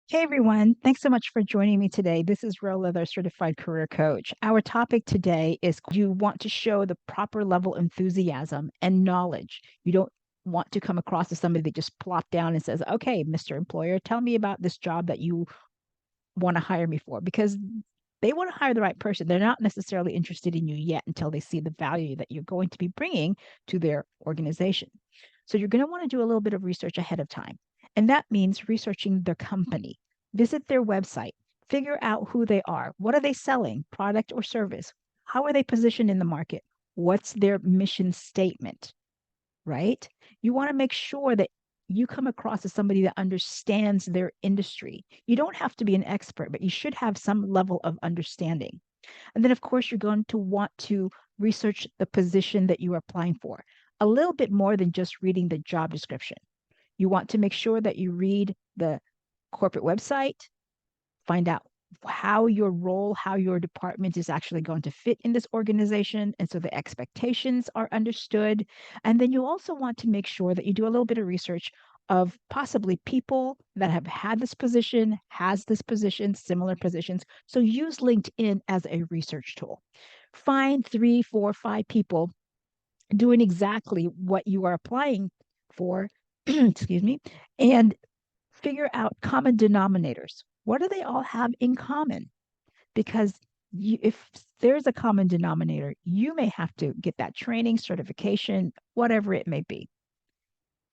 Hey everyone, thanks so much for joining me today. This is Ro Leather, certified career coach. Our topic today is you want to show the proper level of enthusiasm and knowledge. You don't want to come across as somebody that just plop down and says, "Okay, Mr. Employer, tell me about this job that you want to hire me for," because they want to hire the right person. They're not necessarily interested in you yet until they see the value that you're going to be bringing to their organization. So you're going to want to do a little bit of research ahead of time. And that means researching their company. Visit their website, figure out who they are. What are they selling, product or service? How are they positioned in the market? What's their mission statement, right? You want to make sure that you come across as somebody that understands their industry. You don't have to be an expert, but you should have some level of understanding. And then, of course, you're going to want to research the position that you are applying for a little bit more than just reading the job description. You want to make sure that you read the corporate website, find out how your role, how your department is actually going to fit in this organization. And so the expectations are understood. And then you also want to make sure that you do a little bit of research of possibly people that have had this position, has this position, similar positions. So use LinkedIn as a research tool. Find three, four, five people doing exactly what you are applying for, excuse me, and figure out common denominators. What do they all have in common? Because if there's a common denominator, you may have to get that training, certification, whatever it may be.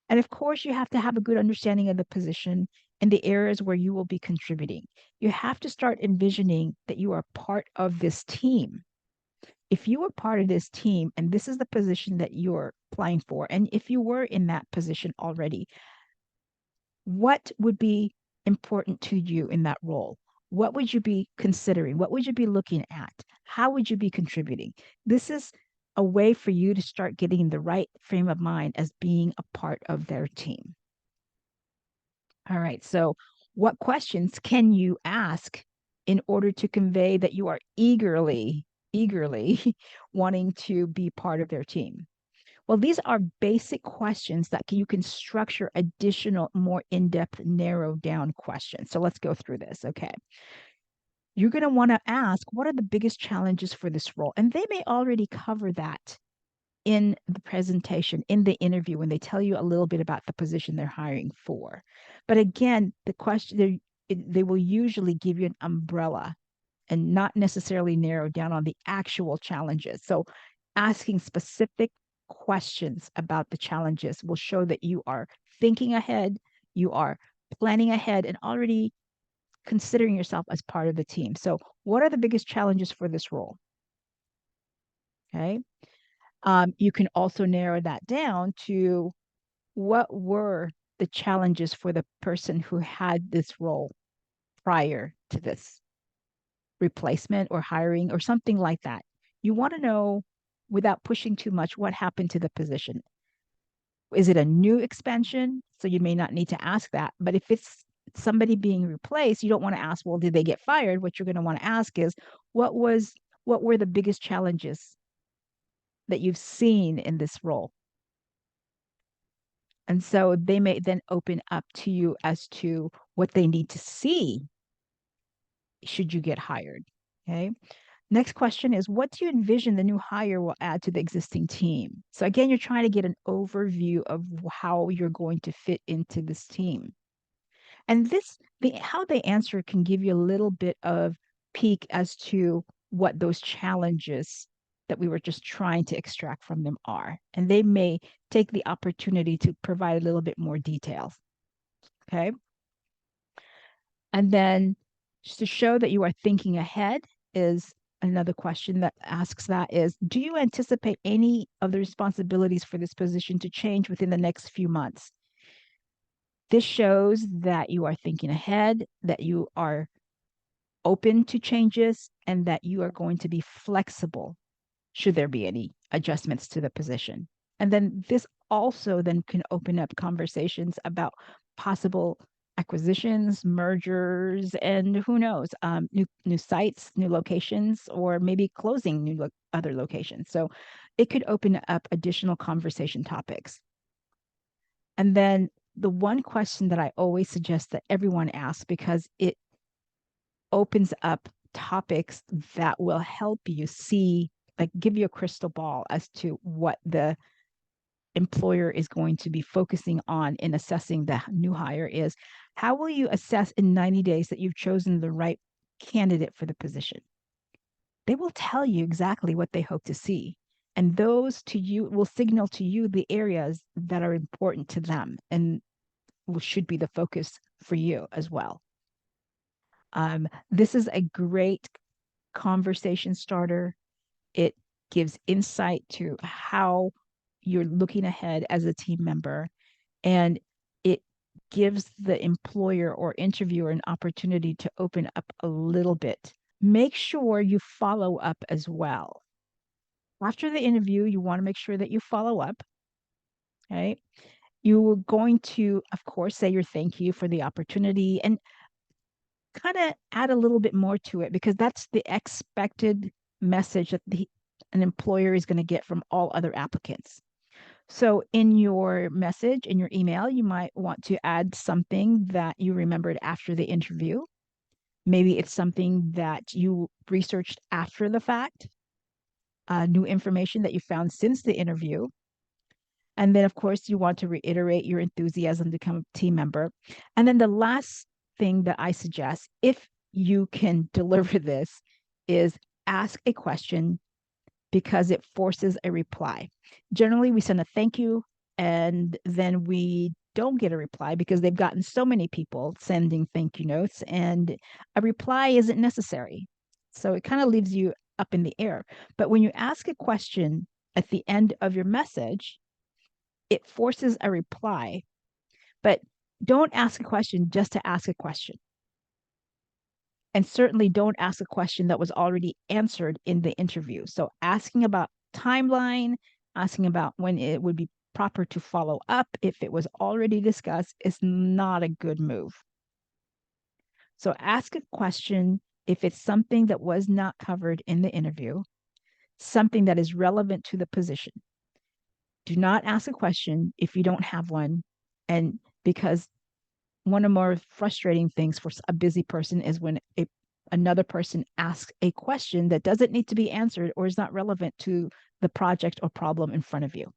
And of course, you have to have a good understanding of the position and the areas where you will be contributing. You have to start envisioning that you are part of this team. If you are part of this team and this is the position that you're applying for, and if you were in that position already, what would be important to you in that role? What would you be considering? What would you be looking at? How would you be contributing? This is a way for you to start getting the right frame of mind as being a part of their team. All right. So, what questions can you ask in order to convey that you are eagerly wanting to be part of their team? Well, these are basic questions that you can structure additional, more in depth, narrowed down questions. So let's go through this. Okay. You're going to want to ask, what are the biggest challenges for this role? And they may already cover that in the presentation, in the interview, when they tell you a little bit about the position they're hiring for. But again, the question, they will usually give you an umbrella and not necessarily narrow down on the actual challenges. So asking specific questions about the challenges will show that you are thinking ahead, you are planning ahead, and already considering yourself as part of the team. So, what are the biggest challenges for this role? Okay. You can also narrow that down to what were the challenges for the person who had this role prior to this replacement or hiring or something like that. You want to know without pushing too much what happened to the position. Is it a new expansion? So you may not need to ask that. But if it's somebody being replaced, you don't want to ask, well, did they get fired? What you're going to want to ask is what were the biggest challenges that you've seen in this role? And so they may then open up to you as to what they need to see should you get hired. Okay. Next question is, what do you envision the new hire will add to the existing team? So again, you're trying to get an overview of how you're going to fit into this team. And how they answer can give you a little bit of peek as to what those challenges that we were just trying to extract from them are. And they may take the opportunity to provide a little bit more details. Okay. And then just to show that you are thinking ahead is another question that asks that is, do you anticipate any of the responsibilities for this position to change within the next few months? This shows that you are thinking ahead, that you are open to changes, and that you are going to be flexible should there be any adjustments to the position. And then this also then can open up conversations about possible acquisitions, mergers, and who knows, new sites, new locations, or maybe closing other locations. So it could open up additional conversation topics. And then the one question that I always suggest that everyone asks, because it opens up topics that will help you see, like give you a crystal ball as to what the employer is going to be focusing on in assessing the new hire is, how will you assess in 90 days that you've chosen the right candidate for the position? They will tell you exactly what they hope to see. And those to you will signal to you the areas that are important to them and should be the focus for you as well. This is a great conversation starter. It gives insight to how you're looking ahead as a team member, and it gives the employer or interviewer an opportunity to open up a little bit. Make sure you follow up as well. After the interview, you want to make sure that you follow up. Okay. You're going to, of course, say your thank you for the opportunity and kind of add a little bit more to it, because that's the expected message that an employer is going to get from all other applicants. So in your message, in your email, you might want to add something that you remembered after the interview. Maybe it's something that you researched after the fact, new information that you found since the interview. And then, of course, you want to reiterate your enthusiasm to become a team member. And then the last thing that I suggest, if you can deliver this, is ask a question, because it forces a reply. Generally, we send a thank you and then we don't get a reply because they've gotten so many people sending thank you notes, and a reply isn't necessary. So it kind of leaves you up in the air. But when you ask a question at the end of your message, it forces a reply. But don't ask a question just to ask a question. And certainly don't ask a question that was already answered in the interview. So asking about timeline, asking about when it would be proper to follow up if it was already discussed is not a good move. So ask a question if it's something that was not covered in the interview, something that is relevant to the position. Do not ask a question if you don't have one. And because one of the more frustrating things for a busy person is when another person asks a question that doesn't need to be answered or is not relevant to the project or problem in front of you.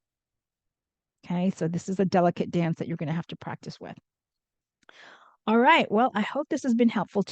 Okay, so this is a delicate dance that you're going to have to practice with. All right, well, I hope this has been helpful to you.